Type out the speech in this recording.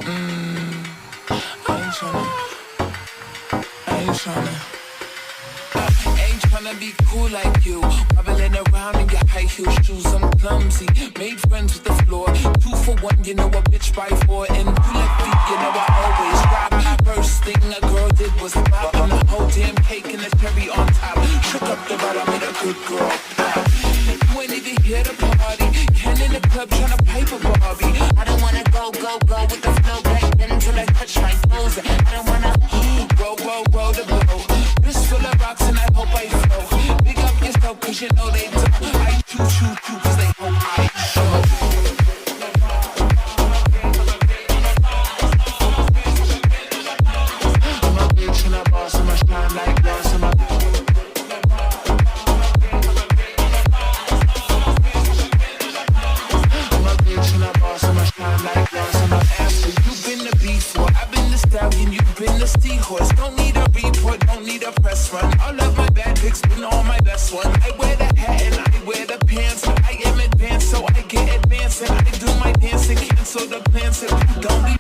Ain't tryna be cool like you. Wobbling around in your high heel shoes, I'm clumsy. Made friends with the floor. 2 for 1, you know a bitch by 4. And 2 left feet, you know I always rock. First thing a girl did was pop. And the whole damn cake and the cherry on top. Shook up the bottom, made a good girl pop. You ain't even here to party. Ken in the club tryna pipe a Barbie. I don't wanna go with the flow back then until I touch my toes. I don't wanna roll the blow. This full of rocks and I hope I flow. Big up yourself cause you know they don't. I choo cause they hope I show. I'm a bitch and a boss, I'm a shine like glass. I'm a bitch and a boss, I'm a shine like glass. I'm a ass. You've been the before, I've been the stallion, you've been the seahorse. Don't need a report, don't need a press run. All of my bad pics been all my best one. I wear the hat and I wear the pants. I am advanced, so I get advanced and I do my dance and cancel the plans. If you don't be